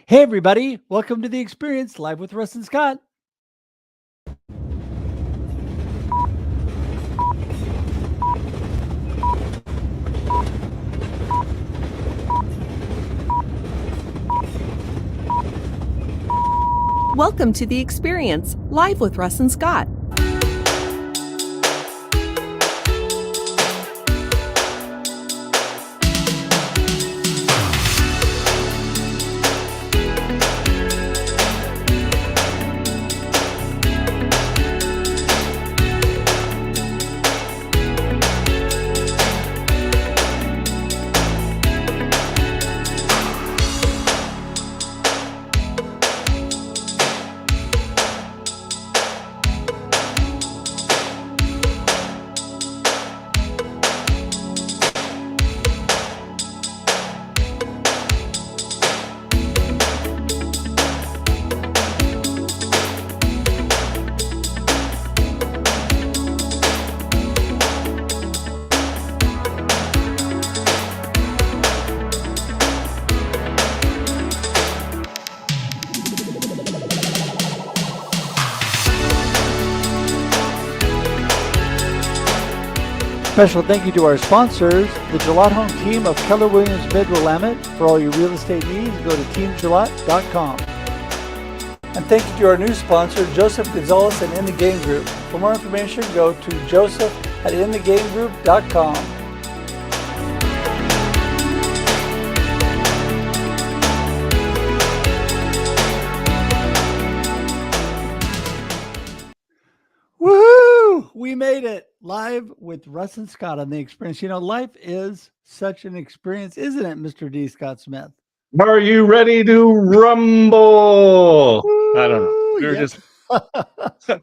Hey, everybody. Welcome to The Experience, live with Russ and Scott. Welcome to The Experience, live with Russ and Scott. Special thank you to our sponsors, the Gillette Home team of Keller Williams Midwillamette. For all your real estate needs, go to teamgillette.com. And thank you to our new sponsor, Joseph Gonzalez and In the Game Group. For more information, go to joseph@inthegamegroup.com. Woohoo! We made it live with Russ and Scott on The Experience. You know, life is such an experience, isn't it, Mr. D. Scott Smith? Are you ready to rumble? I don't know. We were Yes. just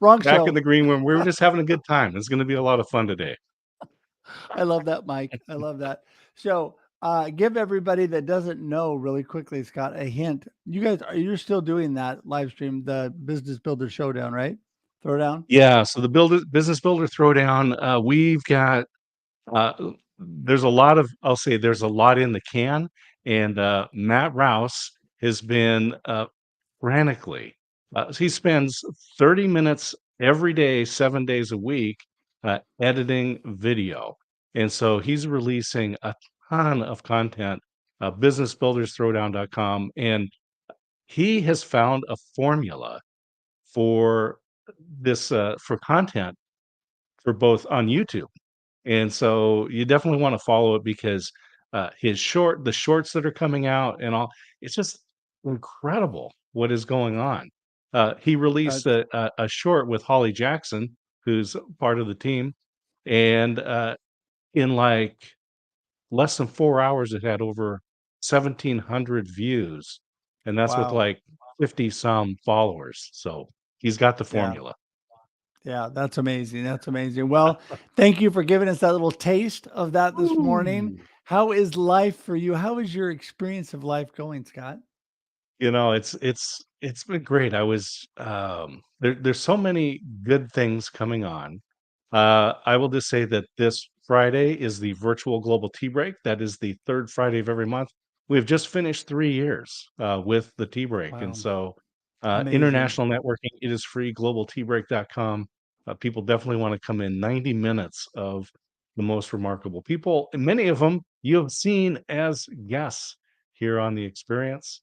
Wrong back show. in the green room. We were just having a good time. It's going to be a lot of fun today. I love that, Mike. I love that. So give everybody that doesn't know really quickly, Scott, a hint. You guys, you're still doing that live stream, the Business Builder Showdown, right? Throwdown? Yeah. So the Business Builder Throwdown, we've got, there's a lot of, I'll say there's a lot in the can. And Matt Rouse has been frantically, he spends 30 minutes every day, 7 days a week, editing video. And so he's releasing a ton of content, businessbuildersthrowdown.com. And he has found a formula for this, for content for both on YouTube. And so you definitely want to follow it because the shorts that are coming out and all, it's just incredible what is going on. He released a short with Holly Jackson, who's part of the team, and in like less than 4 hours, it had over 1,700 views, and that's with Wow. like 50 some followers. So he's got the formula. Yeah, that's amazing. That's amazing. Well, thank you for giving us that little taste of that this morning. How is life for you? How is your experience of life going, Scott? You know, it's been great. I was there's so many good things coming on. I will just say that this Friday is the virtual global tea break. That is the third Friday of every month. We've just finished 3 years with the tea break. And Wow. so Amazing. international networking, it is free, globalteabreak.com. People definitely want to come in 90 minutes of the most remarkable people. And many of them you have seen as guests here on the experience.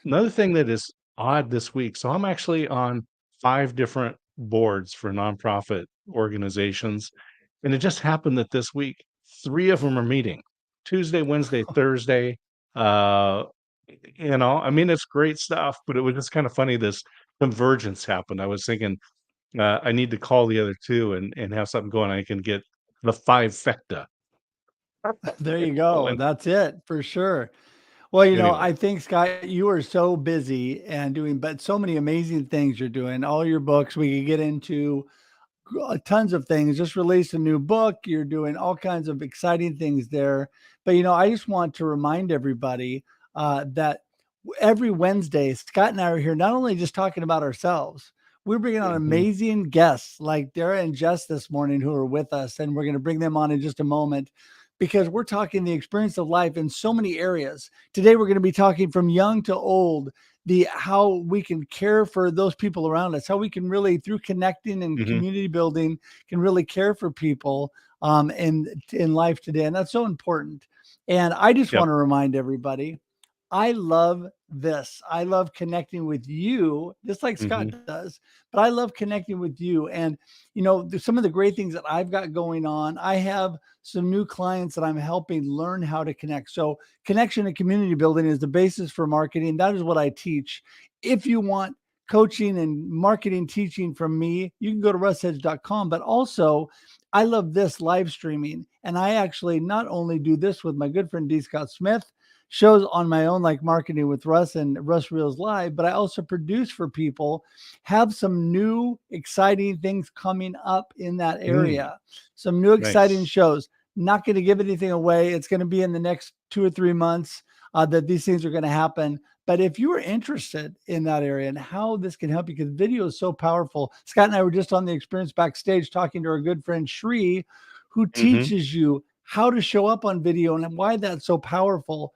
Another thing that is odd this week, so I'm actually on 5 different boards for nonprofit organizations, and it just happened that this week 3 of them are meeting Tuesday, Wednesday, Thursday. I mean, it's great stuff, but it was just kind of funny. This convergence happened. I was thinking I need to call the other 2 and have something going. I can get the 5-fecta. There you go. That's it for sure. Well, you know, I think, Scott, you are so busy and doing, but so many amazing things you're doing. All your books, we could get into tons of things. Just released a new book. You're doing all kinds of exciting things there. But, you know, I just want to remind everybody that every Wednesday, Scott and I are here, not only just talking about ourselves, we're bringing on amazing guests like Darra and Jess this morning who are with us, and we're going to bring them on in just a moment. because we're talking the experience of life in so many areas. Today, we're going to be talking from young to old, how we can care for those people around us, how we can really, through connecting and community building, can really care for people in life today. And that's so important. And I just want to remind everybody, I love this. I love connecting with you, just like Scott does, but I love connecting with you. And, some of the great things that I've got going on, I have some new clients that I'm helping learn how to connect. So connection and community building is the basis for marketing. That is what I teach. If you want coaching and marketing teaching from me, you can go to russedge.com, but also I love this live streaming. And I actually not only do this with my good friend D. Scott Smith, shows on my own, like Marketing with Russ and Russ Reels Live, but I also produce for people, have some new exciting things coming up in that area. Some new exciting shows. Not going to give anything away. It's going to be in the next 2 or 3 months that these things are going to happen. But if you are interested in that area and how this can help you, because video is so powerful. Scott and I were just on the experience backstage talking to our good friend Shree, who teaches you how to show up on video and why that's so powerful.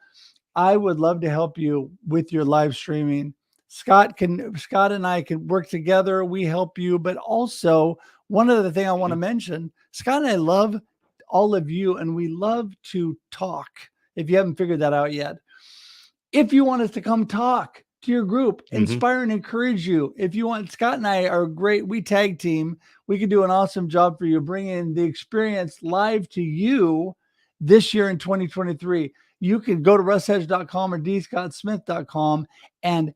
I would love to help you with your live streaming. Scott and I can work together. We help you, but also one other thing I want to mention, Scott and I love all of you, and we love to talk. If you haven't figured that out yet, if you want us to come talk to your group, inspire and encourage you. If you want, Scott and I are great. We tag team. We can do an awesome job for you, bringing the experience live to you this year in 2023. You can go to russedge.com or dscottsmith.com and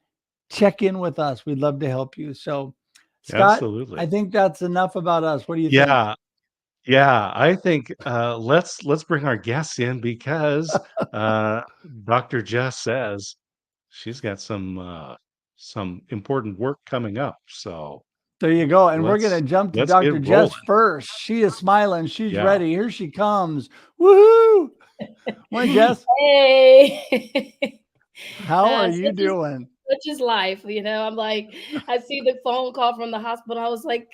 check in with us. We'd love to help you. So, Scott, absolutely. I think that's enough about us. What do you think? Yeah, I think let's bring our guests in, because Dr. Jess says she's got some important work coming up. So there you go. And we're going to jump to Dr. Jess first. She is smiling. She's ready. Here she comes. Woohoo! Morning, Jess. Hey. How are you doing? Such is life. I'm like, I see the phone call from the hospital. I was like,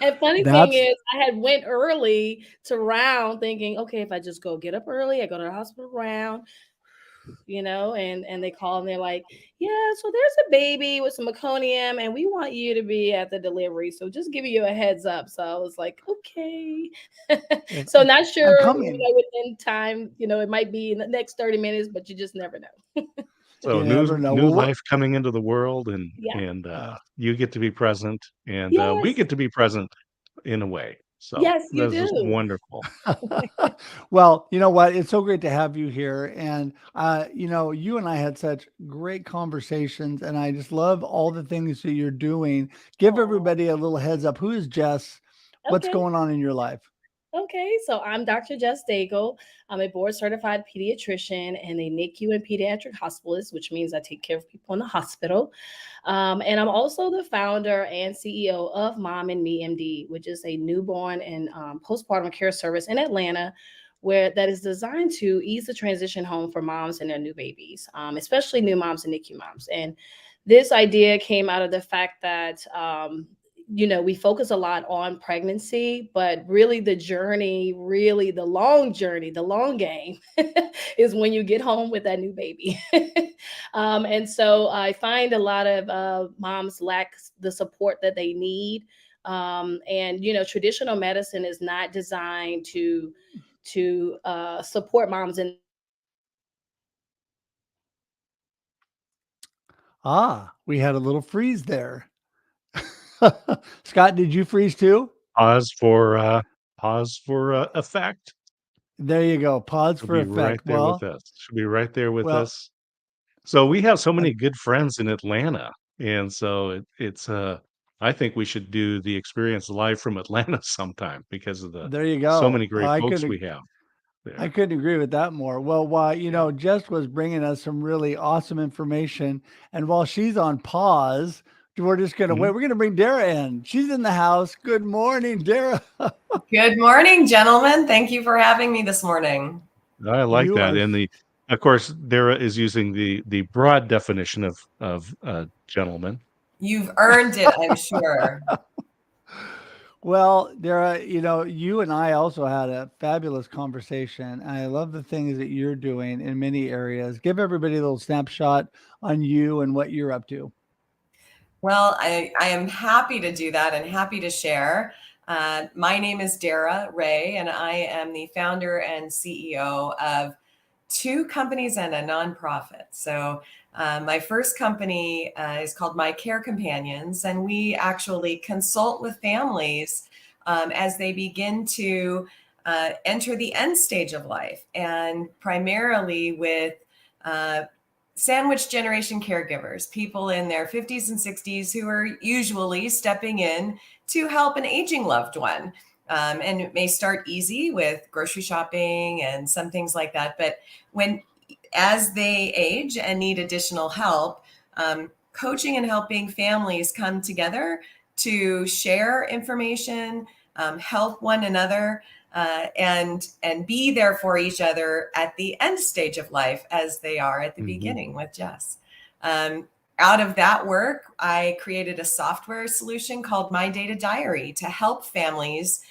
And funny thing is, I had went early to round thinking, okay, if I just go get up early, I go to the hospital round, and they call and they're like, yeah, so there's a baby with some meconium and we want you to be at the delivery. So just giving you a heads up. So I was like, okay. So not sure within time, it might be in the next 30 minutes, but you just never know. So new life coming into the world, and you get to be present, and we get to be present in a way. So yes, you do. Just wonderful. Well, you know what? It's so great to have you here. And, you and I had such great conversations, and I just love all the things that you're doing. Give everybody a little heads up. Who is Jess? What's going on in your life? Okay, so I'm Dr. Jess Daigle. I'm a board certified pediatrician and a NICU and pediatric hospitalist, which means I take care of people in the hospital. And I'm also the founder and CEO of Mom and Me MD, which is a newborn and postpartum care service in Atlanta, that is designed to ease the transition home for moms and their new babies, especially new moms and NICU moms. And this idea came out of the fact that we focus a lot on pregnancy, but really the journey, the long journey, the long game is when you get home with that new baby. And so I find a lot of moms lack the support that they need. And traditional medicine is not designed to support moms in. We had a little freeze there. Scott, did you freeze too? Pause for effect. There you go. Pause for effect. Right there with us. She'll be right there with us. So we have so many good friends in Atlanta, and so it's I think we should do the experience live from Atlanta sometime, because of there you go. So many great folks we have there. I couldn't agree with that more. Well, while Jess was bringing us some really awesome information, and while she's on pause, we're just going to wait. We're going to bring Darra in. She's in the house. Good morning, Darra. Good morning, gentlemen. Thank you for having me this morning. I like that. And of course, Darra is using the broad definition of gentleman. You've earned it, I'm sure. Well, Darra, you and I also had a fabulous conversation. I love the things that you're doing in many areas. Give everybody a little snapshot on you and what you're up to. Well, I am happy to do that and happy to share. My name is Darra Wray, and I am the founder and CEO of two companies and a nonprofit. So my first company is called My Care Companions, and we actually consult with families as they begin to enter the end stage of life, and primarily with sandwich generation caregivers, people in their 50s and 60s who are usually stepping in to help an aging loved one. And it may start easy with grocery shopping and some things like that. But as they age and need additional help, coaching and helping families come together to share information, help one another, and be there for each other at the end stage of life as they are at the beginning with Jess. Out of that work, I created a software solution called My Data Diary to help families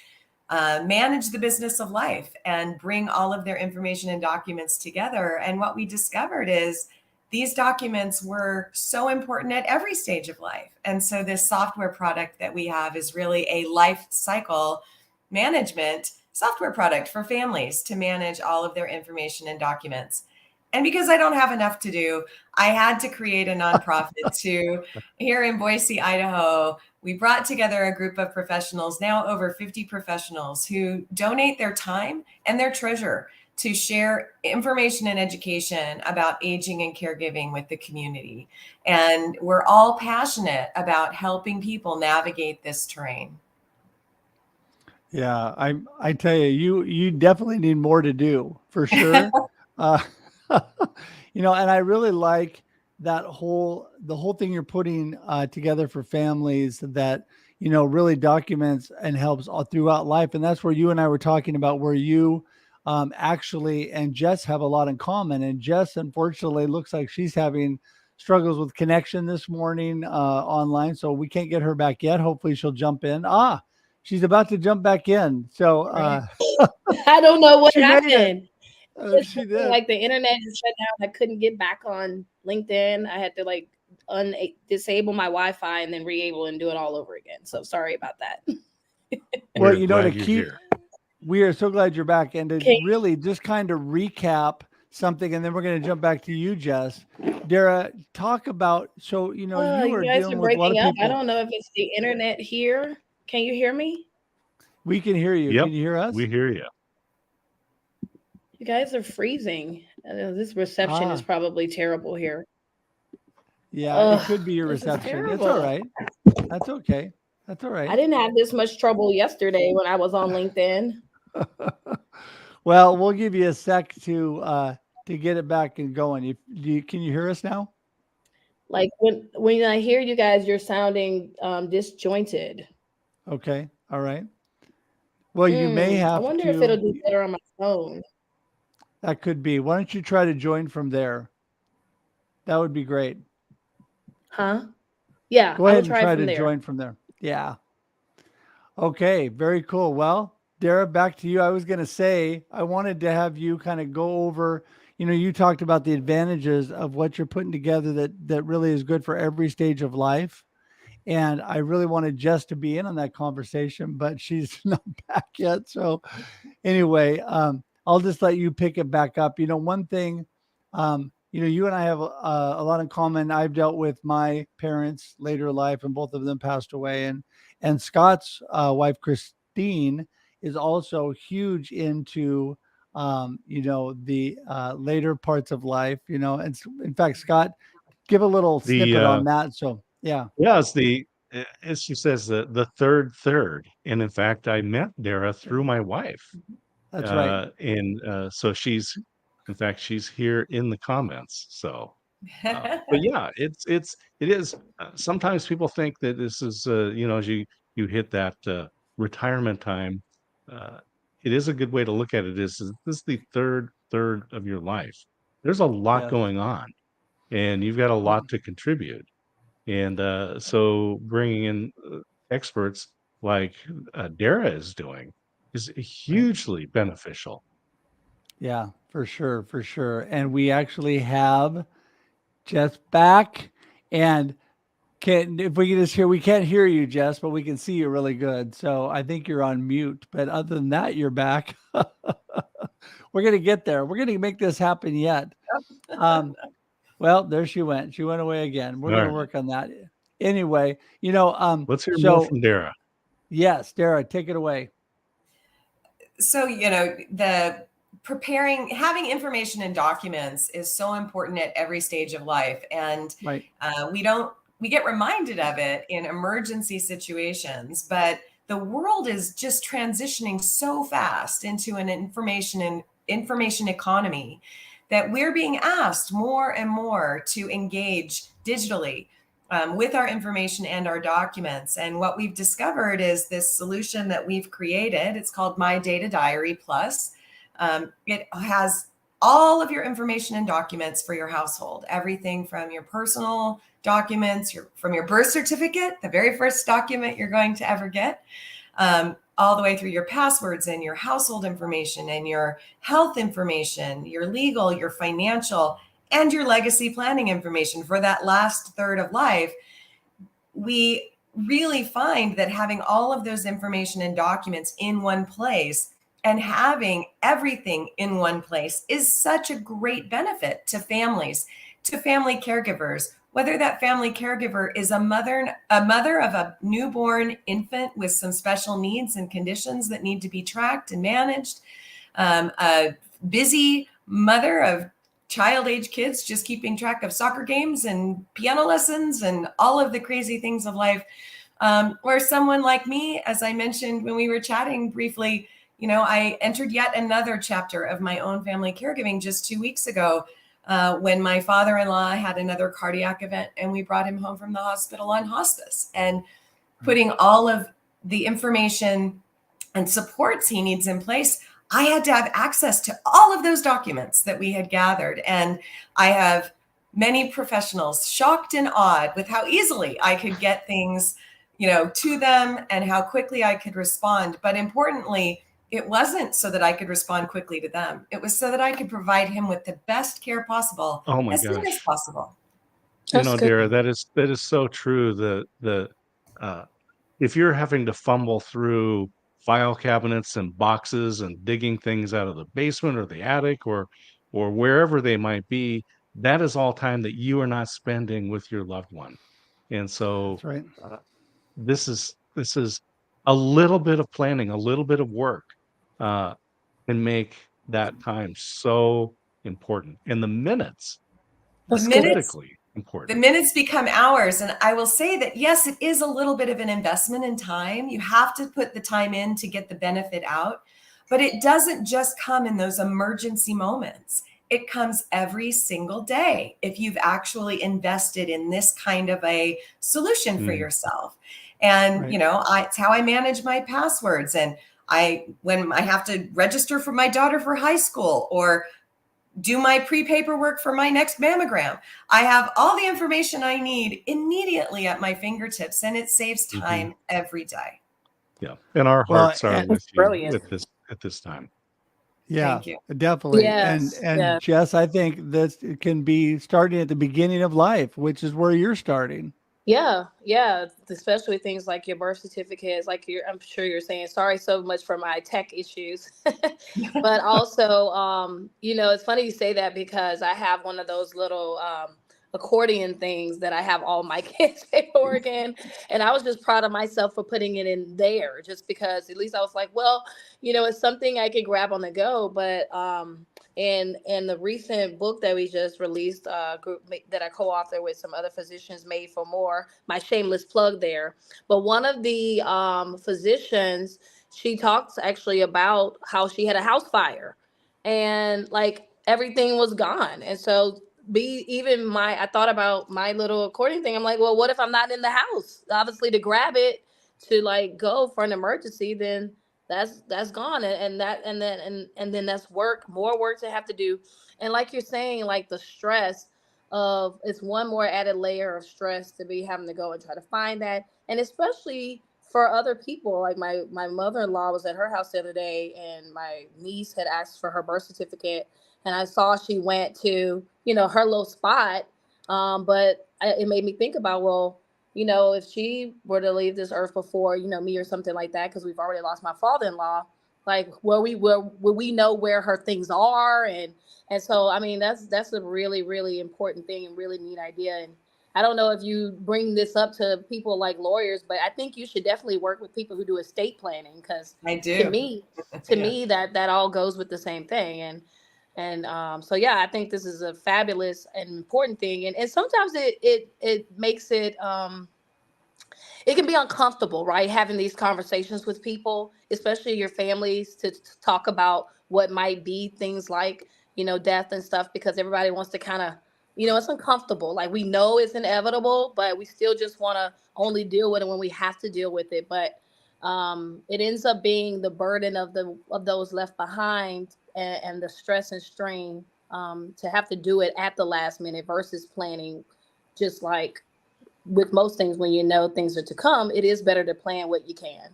manage the business of life and bring all of their information and documents together. And what we discovered is these documents were so important at every stage of life. And so this software product that we have is really a life cycle management software product for families to manage all of their information and documents. And because I don't have enough to do, I had to create a nonprofit here in Boise, Idaho. We brought together a group of professionals, now over 50 professionals, who donate their time and their treasure to share information and education about aging and caregiving with the community. And we're all passionate about helping people navigate this terrain. Yeah, I tell you definitely need more to do for sure. uh, and I really like the whole thing you're putting together for families that really documents and helps all throughout life. And that's where you and I were talking about where you actually and Jess have a lot in common. And Jess, unfortunately, looks like she's having struggles with connection this morning online, so we can't get her back yet. Hopefully, she'll jump in. She's about to jump back in. So I don't know what happened. She did. Like the internet just shut down. I couldn't get back on LinkedIn. I had to disable my Wi-Fi and then re-able and do it all over again. So sorry about that. Well, we are so glad you're back. And to really just kind of recap something, and then we're going to jump back to you, Jess. Darra, talk about, you were dealing with a lot of people. I don't know if it's the internet here. Can you hear me? We can hear you. Yep, can you hear us? We hear you. You guys are freezing. This reception is probably terrible here. Yeah, it could be your reception. It's all right. That's okay. That's all right. I didn't have this much trouble yesterday when I was on LinkedIn. Well, we'll give you a sec to get it back and going. Can you hear us now? Like when I hear you guys, you're sounding disjointed. Okay. All right. Well, you may have to. I wonder if it'll do better on my phone. That could be. Why don't you try to join from there? That would be great. Huh? Yeah. Go ahead and try to join from there. Yeah. Okay. Very cool. Well, Darra, back to you. I was going to say, I wanted to have you kind of go over, you talked about the advantages of what you're putting together that really is good for every stage of life. And I really wanted Jess to be in on that conversation, but she's not back yet. So anyway, I'll just let you pick it back up. One thing, you and I have a lot in common. I've dealt with my parents later in life, and both of them passed away. And Scott's wife, Christine, is also huge into, the later parts of life, and in fact, Scott, give a little snippet on that. So, yeah. Yeah, as she says, the third. And in fact, I met Darra through my wife. That's right. And so she's here in the comments. So, but yeah, it is. Sometimes people think that this is, as you hit that retirement time, it is a good way to look at it. This is the third of your life. There's a lot going on, and you've got a lot to contribute. And so bringing in experts like Darra is doing is hugely beneficial. Yeah, for sure, for sure. And we actually have Jess back, and can if we can just hear, we can't hear you, Jess, but we can see you really good. So I think you're on mute. But other than that, you're back. We're gonna get there. We're gonna make this happen yet. Well, there she went. She went away again. We're All gonna right, work on that. Anyway, let's hear more so from Darra. yes, Darra, take it away. So, the having information and documents is so important at every stage of life. And Right. we get reminded of it in emergency situations, but the world is just transitioning so fast into an information economy that we're being asked more and more to engage digitally with our information and our documents. And what we've discovered is this solution that we've created. It's called My Data Diary Plus. It has all of your information and documents for your household, everything from your personal documents, from your birth certificate, the very first document you're going to ever get, all the way through your passwords and your household information and your health information, your legal, your financial, and your legacy planning information for that last third of life. We really find that having all of those information and documents in one place and having everything in one place is such a great benefit to families, to family caregivers, whether that family caregiver is a mother of a newborn infant with some special needs and conditions that need to be tracked and managed, a busy mother of child age kids just keeping track of soccer games and piano lessons and all of the crazy things of life, or someone like me, as I mentioned when we were chatting briefly, I entered yet another chapter of my own family caregiving just 2 weeks ago, when my father-in-law had another cardiac event and we brought him home from the hospital on hospice, and putting all of the information and supports he needs in place. I had to have access to all of those documents that we had gathered. And I have many professionals shocked and awed with how easily I could get things, to them and how quickly I could respond. But importantly, it wasn't so that I could respond quickly to them. It was so that I could provide him with the best care possible Oh my as soon as gosh. possible. Darra, that is so true. If you're having to fumble through file cabinets and boxes and digging things out of the basement or the attic or wherever they might be, that is all time that you are not spending with your loved one. And so That's right. this is a little bit of planning, a little bit of work, can make that time so important. And the minutes are critically important. The minutes become hours. And I will say that, yes, it is a little bit of an investment in time. You have to put the time in to get the benefit out, but it doesn't just come in those emergency moments. It comes every single day if you've actually invested in this kind of a solution for yourself. And, Right. it's how I manage my passwords. And when I have to register for my daughter for high school or do my pre-paperwork for my next mammogram, I have all the information I need immediately at my fingertips, and it saves time every day. Yeah. And our Well, hearts are and with you Brilliant. at this time. yeah, Thank you. definitely. Yes, And yes. Jess, I think this can be starting at the beginning of life, which is where you're starting. Yeah, especially things like your birth certificates, I'm sure you're saying, sorry so much for my tech issues. But also, it's funny you say that because I have one of those little accordion things that I have all my kids' paperwork in. And I was just proud of myself for putting it in there just because at least I was like, well, it's something I can grab on the go. But in the recent book that we just released, group that I co-authored with some other physicians, Made for More, my shameless plug there. But one of the physicians, she talks actually about how she had a house fire and everything was gone. And so I thought about my little accordion thing. I'm like, well, what if I'm not in the house? Obviously to grab it to go for an emergency, then that's gone. And then that's more work to have to do. And like you're saying, the stress of it's one more added layer of stress to be having to go and try to find that. And especially for other people. Like my mother-in-law was at her house the other day, and my niece had asked for her birth certificate, and I saw she went to, her little spot. But it made me think about, well, if she were to leave this earth before, me or something like that, because we've already lost my father-in-law, like, will we know where her things are? And so, I mean, that's a really, really important thing and really neat idea. And I don't know if you bring this up to people like lawyers, but I think you should definitely work with people who do estate planning, because I do. to me, that all goes with the same thing. And so, yeah, I think this is a fabulous and important thing. And sometimes it makes it, it can be uncomfortable, right? Having these conversations with people, especially your families, to talk about what might be things like, death and stuff, because everybody wants to kind of, it's uncomfortable. Like, we know it's inevitable, but we still just want to only deal with it when we have to deal with it. But it ends up being the burden of those left behind, and the stress and strain to have to do it at the last minute versus planning. Just like with most things, when things are to come, it is better to plan what you can.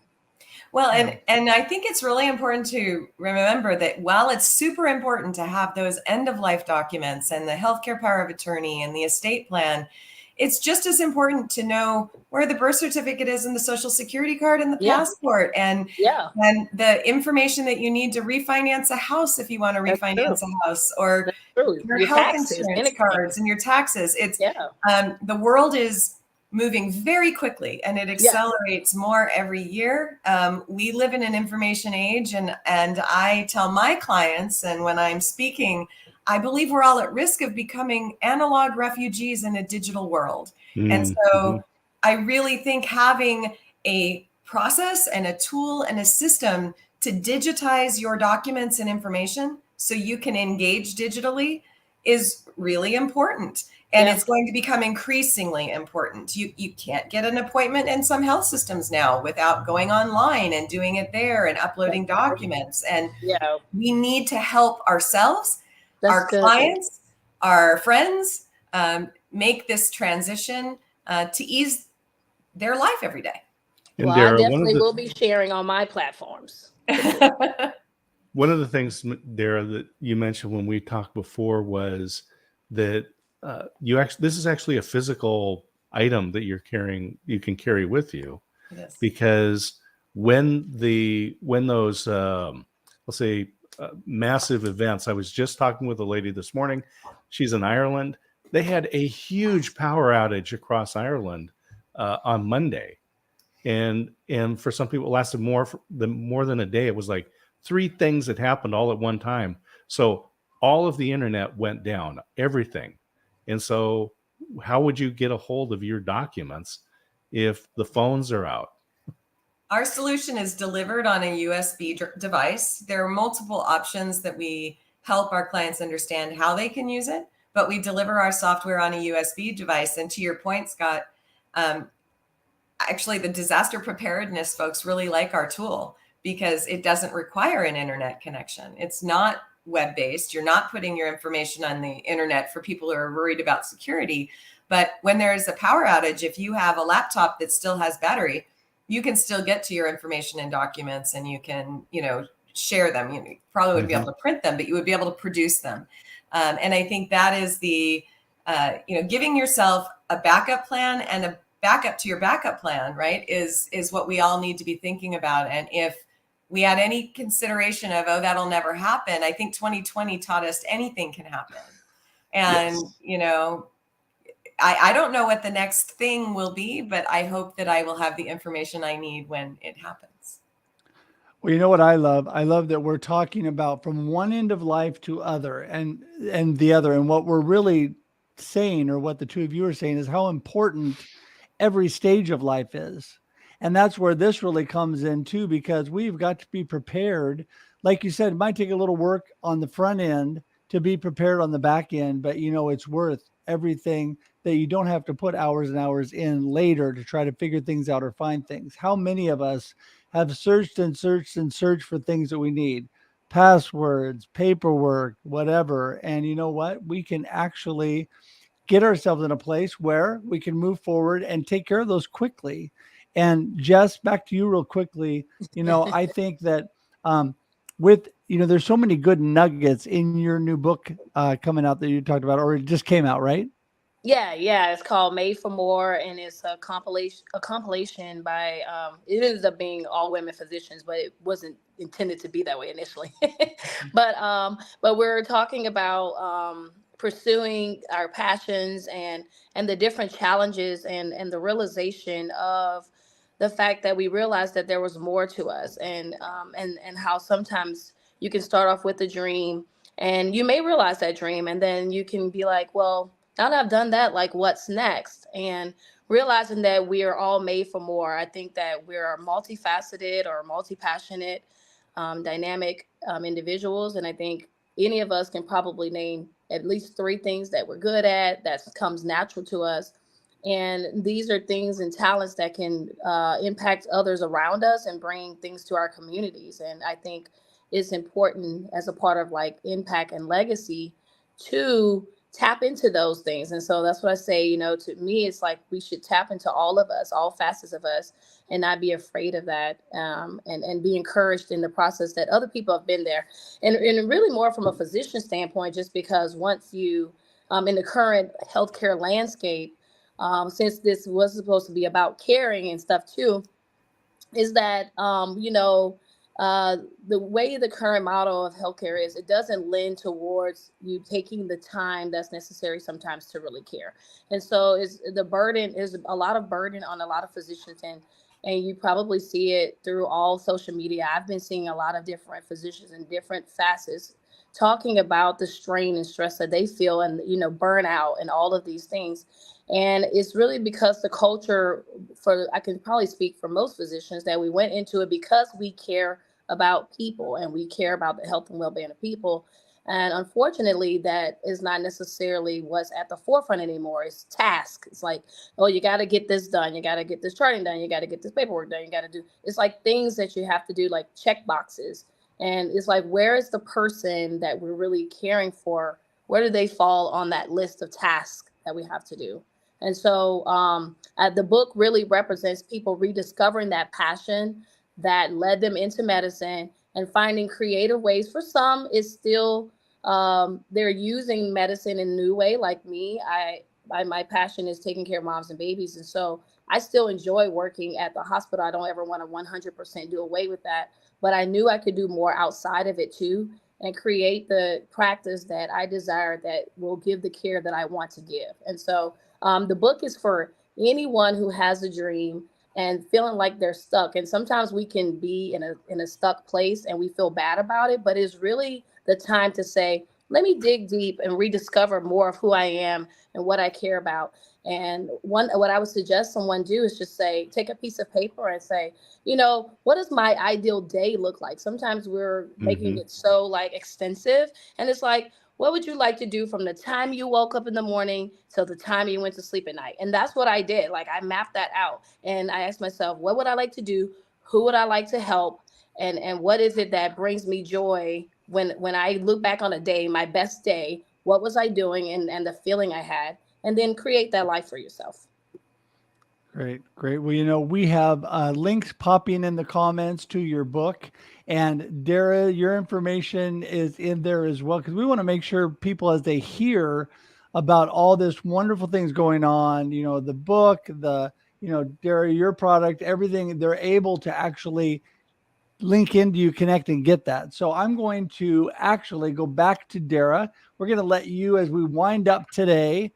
Well, and I think it's really important to remember that while it's super important to have those end of life documents and the healthcare power of attorney and the estate plan, it's just as important to know where the birth certificate is and the social security card and the passport and the information that you need to refinance a house if you want to refinance a house, or your health taxes, insurance cards and your taxes. It's the world is moving very quickly, and it accelerates more every year. We live in an information age, and I tell my clients, and when I'm speaking, I believe we're all at risk of becoming analog refugees in a digital world. And so I really think having a process and a tool and a system to digitize your documents and information so you can engage digitally is really important. And it's going to become increasingly important. You can't get an appointment in some health systems now without going online and doing it there and uploading documents. And we need to help ourselves, our clients, our friends, make this transition to ease their life every day. And well, Darra, I definitely will be sharing on my platforms. One of the things, Darra, that you mentioned when we talked before was that this is actually a physical item that you can carry with you. Yes. Because when those let's say massive events, I was just talking with a lady this morning, she's in Ireland. They had a huge power outage across Ireland on Monday, and for some people it lasted more than a day. It was like 3 things that happened all at one time. So all of the internet went down, everything. And so how would you get a hold of your documents if the phones are out? Our solution is delivered on a USB device. There are multiple options that we help our clients understand how they can use it, but we deliver our software on a USB device. And to your point, Scott, actually the disaster preparedness folks really like our tool because it doesn't require an internet connection. It's not web-based. You're not putting your information on the internet for people who are worried about security. But when there is a power outage, if you have a laptop that still has battery, you can still get to your information and documents, and you can, share them. You probably wouldn't be able to print them, but you would be able to produce them. And I think that is the, giving yourself a backup plan and a backup to your backup plan, right, is what we all need to be thinking about. And if we had any consideration of, that'll never happen, I think 2020 taught us anything can happen. And, I don't know what the next thing will be, but I hope that I will have the information I need when it happens. Well, you know what I love? I love that we're talking about from one end of life to other and the other. And what we're really saying, or what the two of you are saying, is how important every stage of life is. And that's where this really comes in too, because we've got to be prepared. Like you said, it might take a little work on the front end to be prepared on the back end, but it's worth everything that you don't have to put hours and hours in later to try to figure things out or find things. How many of us have searched and searched and searched for things that we need? Passwords, paperwork, whatever. And you know what? We can actually get ourselves in a place where we can move forward and take care of those quickly. And Jess, back to you real quickly. I think that with, there's so many good nuggets in your new book coming out that you talked about, or it just came out, right? Yeah. It's called Made for More, and it's a compilation by it ended up being all women physicians, but it wasn't intended to be that way initially. but we're talking about pursuing our passions and the different challenges and the realization of the fact that we realized that there was more to us, and how sometimes you can start off with a dream and you may realize that dream, and then you can be like, well, now that I've done that, like, what's next? And realizing that we are all made for more. I think that we're multifaceted or multi-passionate, dynamic individuals. And I think any of us can probably name at least 3 things that we're good at, that comes natural to us. And these are things and talents that can impact others around us and bring things to our communities. And I think it's important as a part of like impact and legacy to tap into those things. And so that's what I say, to me, it's like we should tap into all of us, all facets of us, and not be afraid of that, and be encouraged in the process that other people have been there. And really more from a physician standpoint, just because once you, in the current healthcare landscape, since this was supposed to be about caring and stuff too, is that, the way the current model of healthcare is, it doesn't lend towards you taking the time that's necessary sometimes to really care. And so is a lot of burden on a lot of physicians, and you probably see it through all social media. I've been seeing a lot of different physicians in different facets talking about the strain and stress that they feel, and burnout and all of these things. And it's really because the culture, I can probably speak for most physicians, that we went into it because we care about people and we care about the health and well-being of people. And unfortunately, that is not necessarily what's at the forefront anymore. It's task. It's like, oh, you got to get this done. You got to get this charting done. You got to get this paperwork done. You got to do, it's like things that you have to do, like check boxes. And it's like, where is the person that we're really caring for? Where do they fall on that list of tasks that we have to do? And so the book really represents people rediscovering that passion that led them into medicine and finding creative ways. For some, it's still, they're using medicine in a new way. Like me, my passion is taking care of moms and babies. And so I still enjoy working at the hospital. I don't ever want to 100% do away with that, but I knew I could do more outside of it too, and create the practice that I desire that will give the care that I want to give. And so the book is for anyone who has a dream and feeling like they're stuck. And sometimes we can be in a stuck place and we feel bad about it, but it's really the time to say, let me dig deep and rediscover more of who I am and what I care about. And what I would suggest someone do is just say, take a piece of paper and say, what does my ideal day look like? Sometimes we're making it so like extensive, and it's like, what would you like to do from the time you woke up in the morning till the time you went to sleep at night? And that's what I did. Like, I mapped that out, and I asked myself, what would I like to do? Who would I like to help? And what is it that brings me joy when I look back on a day, my best day? What was I doing, and the feeling I had? And then create that life for yourself. Great. Well, we have links popping in the comments to your book. And Darra, your information is in there as well, because we want to make sure people, as they hear about all this wonderful things going on, the book, Darra, your product, everything, they're able to actually link into you, connect, and get that. So I'm going to actually go back to Darra. We're going to let you, as we wind up today,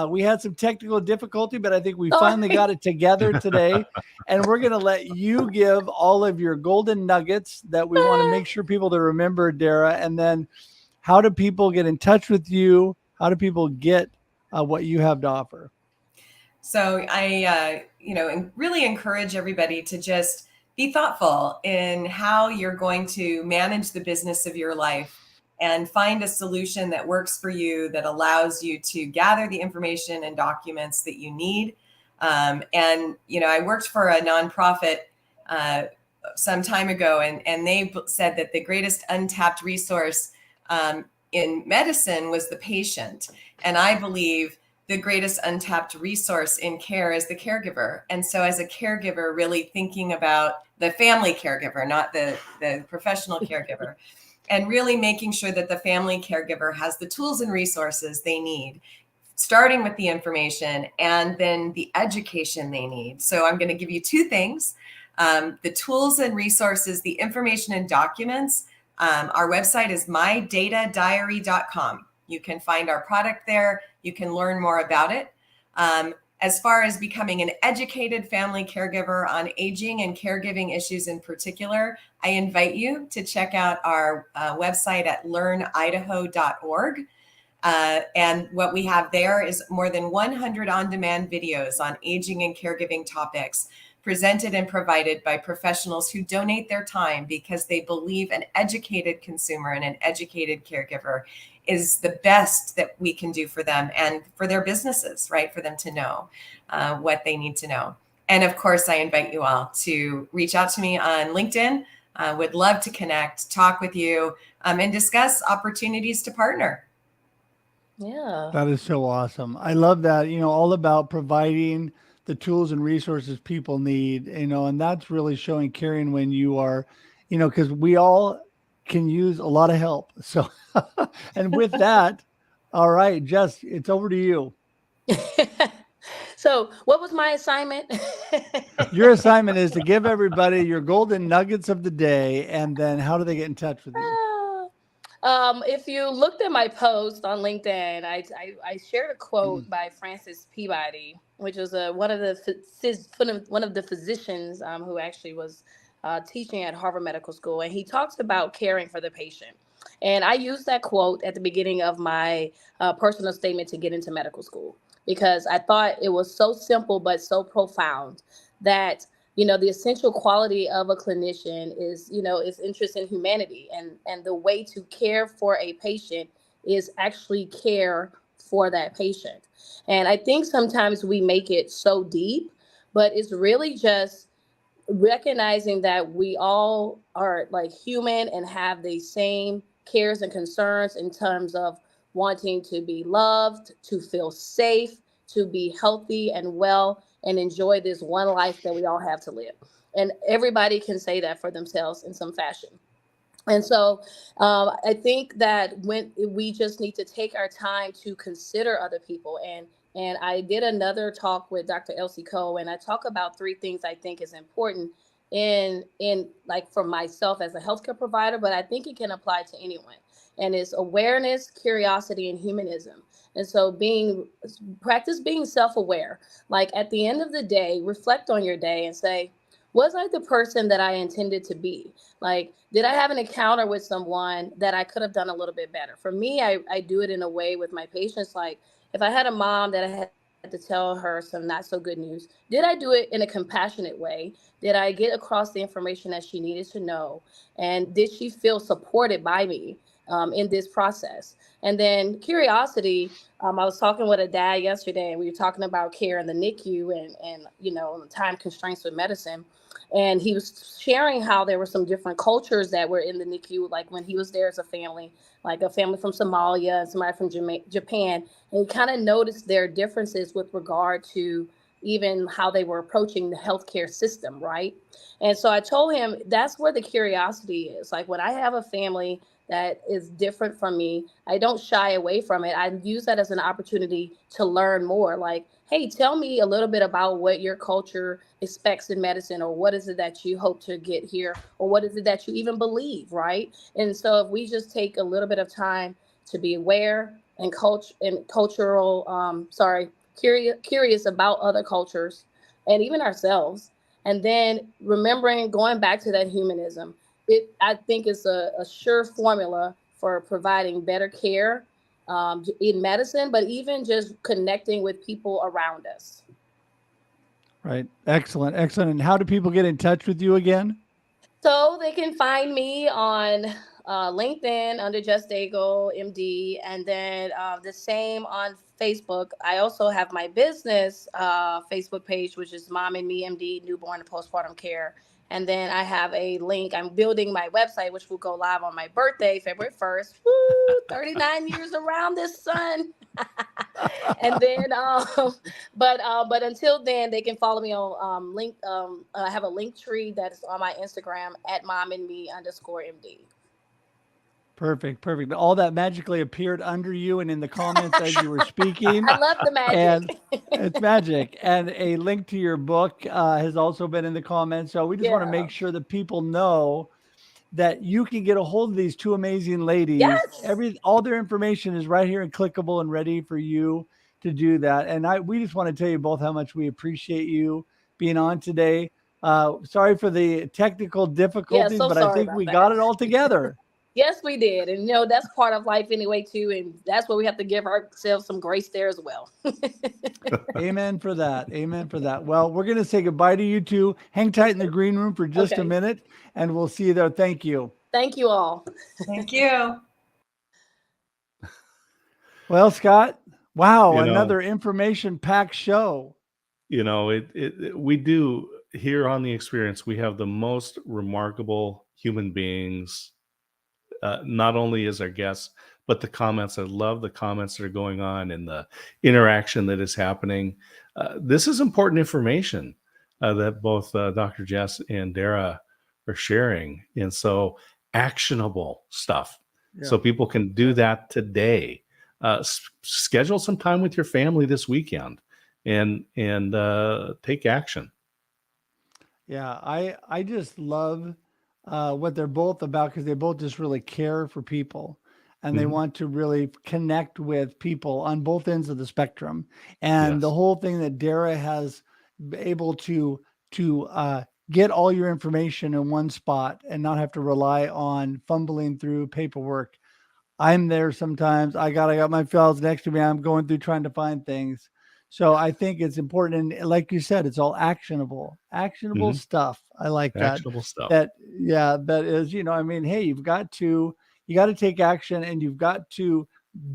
we had some technical difficulty, but I think we finally got it together today. And we're going to let you give all of your golden nuggets that we want to make sure people to remember, Darra. And then how do people get in touch with you? How do people get what you have to offer? So I, really encourage everybody to just be thoughtful in how you're going to manage the business of your life, and find a solution that works for you, that allows you to gather the information and documents that you need. I worked for a nonprofit some time ago, and they said that the greatest untapped resource in medicine was the patient. And I believe the greatest untapped resource in care is the caregiver. And so as a caregiver, really thinking about the family caregiver, not the professional caregiver, and really making sure that the family caregiver has the tools and resources they need, starting with the information and then the education they need. So I'm going to give you two things, the tools and resources, the information and documents. Our website is mydatadiary.com. You can find our product there. You can learn more about it. As far as becoming an educated family caregiver on aging and caregiving issues in particular, I invite you to check out our website at learnidaho.org. And what we have there is more than 100 on-demand videos on aging and caregiving topics, presented and provided by professionals who donate their time because they believe an educated consumer and an educated caregiver is the best that we can do for them and for their businesses, right? For them to know what they need to know. And of course, I invite you all to reach out to me on LinkedIn. Would love to connect, talk with you, and discuss opportunities to partner. Yeah. That is so awesome. I love that, all about providing the tools and resources people need, and that's really showing caring when you are, because we all can use a lot of help. So, and with that, all right, Jess, it's over to you. So what was my assignment? Your assignment is to give everybody your golden nuggets of the day, and then how do they get in touch with you? If you looked at my post on LinkedIn, I shared a quote by Francis Peabody, which was one of the physicians who actually was teaching at Harvard Medical School, and he talks about caring for the patient. And I used that quote at the beginning of my personal statement to get into medical school because I thought it was so simple but so profound that the essential quality of a clinician is, is interest in humanity. And the way to care for a patient is actually care for that patient. And I think sometimes we make it so deep, but it's really just recognizing that we all are like human and have the same cares and concerns in terms of wanting to be loved, to feel safe, to be healthy and well, and enjoy this one life that we all have to live. And everybody can say that for themselves in some fashion. And so I think that when we just need to take our time to consider other people. And I did another talk with Dr. Elsie Coe, and I talk about three things I think is important in like for myself as a healthcare provider, but I think it can apply to anyone. And it's awareness, curiosity, and humanism. And so practice being self-aware. Like at the end of the day, reflect on your day and say, was I the person that I intended to be? Like, did I have an encounter with someone that I could have done a little bit better? For me, I do it in a way with my patients. Like if I had a mom that I had to tell her some not so good news, did I do it in a compassionate way? Did I get across the information that she needed to know? And did she feel supported by me in this process? And then curiosity, I was talking with a dad yesterday, and we were talking about care in the NICU and the time constraints with medicine. And he was sharing how there were some different cultures that were in the NICU, like when he was there as a family, like a family from Somalia and somebody from Japan. And he kind of noticed their differences with regard to even how they were approaching the healthcare system, right? And so I told him that's where the curiosity is. Like when I have a family that is different from me, I don't shy away from it. I use that as an opportunity to learn more. Like, hey, tell me a little bit about what your culture expects in medicine, or what is it that you hope to get here, or what is it that you even believe, right? And so if we just take a little bit of time to be aware and curious about other cultures and even ourselves, and then remembering, going back to that humanism, I think it's a sure formula for providing better care in medicine, but even just connecting with people around us. Right. Excellent. Excellent. And how do people get in touch with you again? So they can find me on LinkedIn under Jess Daigle, MD, and then the same on Facebook. I also have my business Facebook page, which is Mom and Me, MD, Newborn and Postpartum Care. And then I have a link. I'm building my website, which will go live on my birthday, February 1st. Woo, 39 years around this sun. And then, but until then, they can follow me on link. I have a link tree that is on my Instagram at momandme_MD. Perfect. All that magically appeared under you and in the comments as you were speaking. I love the magic. And it's magic. And a link to your book has also been in the comments. So we just want to make sure that people know that you can get a hold of these two amazing ladies. Yes. All their information is right here and clickable and ready for you to do that. And we just want to tell you both how much we appreciate you being on today. Sorry for the technical difficulties, but I think we got it all together. Yes, we did. And, that's part of life anyway, too. And that's where we have to give ourselves some grace there as well. Amen for that. Well, we're going to say goodbye to you two. Hang tight in the green room for just a minute, and we'll see you there. Thank you. Thank you all. Thank you. Well, Scott, wow, another information-packed show. We do here on The Experience, we have the most remarkable human beings, not only as our guests, but the comments. I love the comments that are going on and the interaction that is happening. This is important information that both Dr. Jess and Darra are sharing. And so actionable stuff. Yeah. So people can do that today. Schedule some time with your family this weekend and take action. Yeah, I just love what they're both about, because they both just really care for people, and they want to really connect with people on both ends of the spectrum. And the whole thing that Darra has been able to get all your information in one spot and not have to rely on fumbling through paperwork. I'm there sometimes. I got my files next to me. I'm going through trying to find things. So I think it's important. And like you said, it's all actionable stuff. I like that. Actionable stuff. That is, hey, you got to take action, and you've got to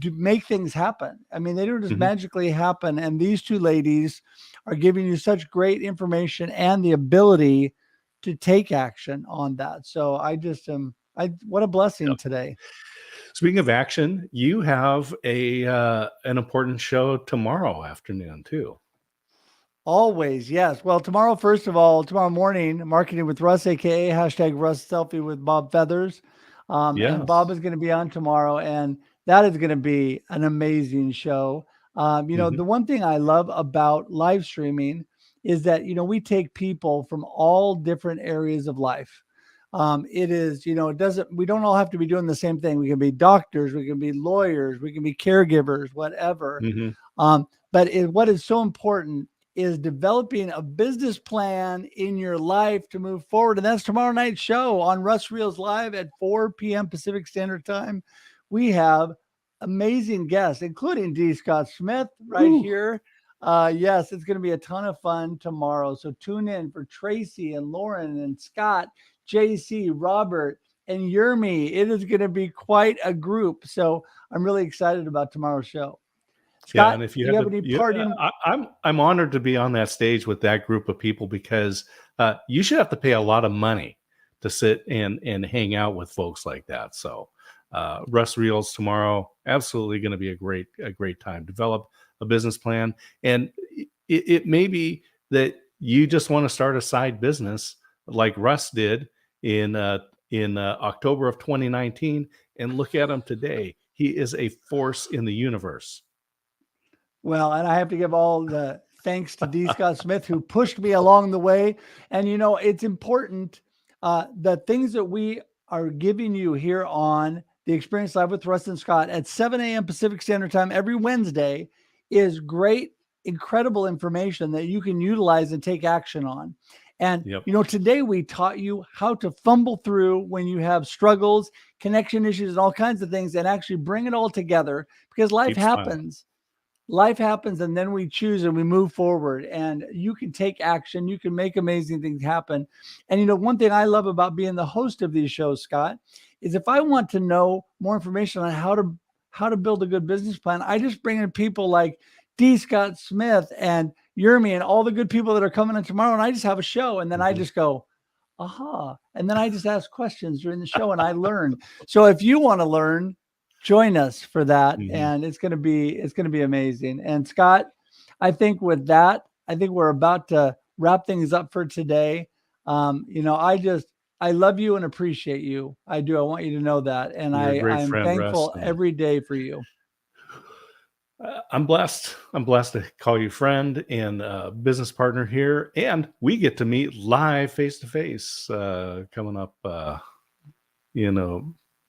make things happen. I mean, they don't just magically happen. And these two ladies are giving you such great information and the ability to take action on that. So I just what a blessing today. Speaking of action, you have an important show tomorrow afternoon too. Always, yes. Well, tomorrow morning, Marketing with Russ, aka #Russ Selfie with Bob Feathers. And Bob is going to be on tomorrow, and that is going to be an amazing show. The one thing I love about live streaming is that, we take people from all different areas of life. It is, we don't all have to be doing the same thing. We can be doctors, we can be lawyers, we can be caregivers, whatever. But what is so important is developing a business plan in your life to move forward. And that's tomorrow night's show on Russ Reels Live at 4 p.m. Pacific Standard Time. We have amazing guests, including D. Scott Smith here. Yes, it's going to be a ton of fun tomorrow. So tune in for Tracy and Lauren and Scott, JC, Robert, and Yermi. It is going to be quite a group. So I'm really excited about tomorrow's show. Scott, and if you have any parting? I'm honored to be on that stage with that group of people, because you should have to pay a lot of money to sit and hang out with folks like that. So Russ Reels tomorrow, absolutely going to be a great time. Develop a business plan, and it may be that you just want to start a side business like Russ did in October of 2019, and look at him today. He is a force in the universe. Well, and I have to give all the thanks to D. Scott Smith, who pushed me along the way. And, it's important, the things that we are giving you here on The Experience Live with Russ and Scott at 7 a.m. Pacific Standard Time every Wednesday is great, incredible information that you can utilize and take action on. And, today we taught you how to fumble through when you have struggles, connection issues, and all kinds of things, and actually bring it all together, because life happens. Life happens, and then we choose and we move forward, and you can take action. You can make amazing things happen. And, one thing I love about being the host of these shows, Scott, is if I want to know more information on how to build a good business plan, I just bring in people like D. Scott Smith and Yermi and all the good people that are coming in tomorrow. And I just have a show. And then I just go, aha. And then I just ask questions during the show and I learn. So if you want to learn, join us for that. And it's going to be amazing. And Scott, I think with that, I think we're about to wrap things up for today. I love you and appreciate you. I do. I want you to know that. And I'm thankful Russ, every day for you. I'm blessed. I'm blessed to call you friend and business partner here. And we get to meet live face to face coming up,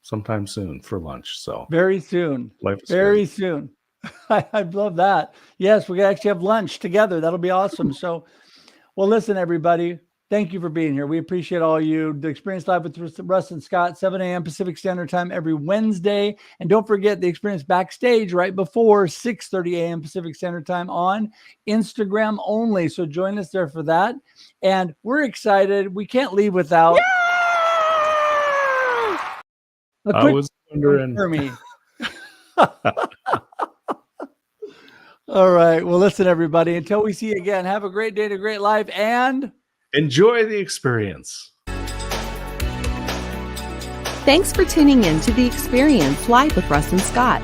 sometime soon for lunch. So very soon. Very soon. I love that. Yes, we actually have lunch together. That'll be awesome. So, well, listen, everybody. Thank you for being here. We appreciate all you. The Experience Live with Russ and Scott, 7 a.m. Pacific Standard Time every Wednesday. And don't forget the Experience Backstage right before 6:30 a.m. Pacific Standard Time on Instagram only. So join us there for that. And we're excited. We can't leave without a quick I was wondering for me. All right. Well, listen, everybody, until we see you again, have a great day and a great life and enjoy the experience. Thanks for tuning in to The Experience Live with Russ and Scott.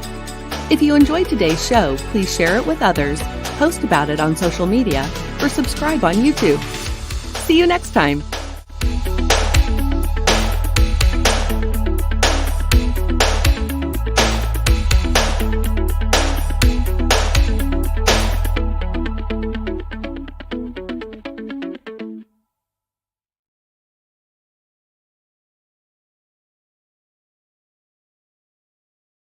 If you enjoyed today's show, please share it with others, post about it on social media, or subscribe on YouTube. See you next time.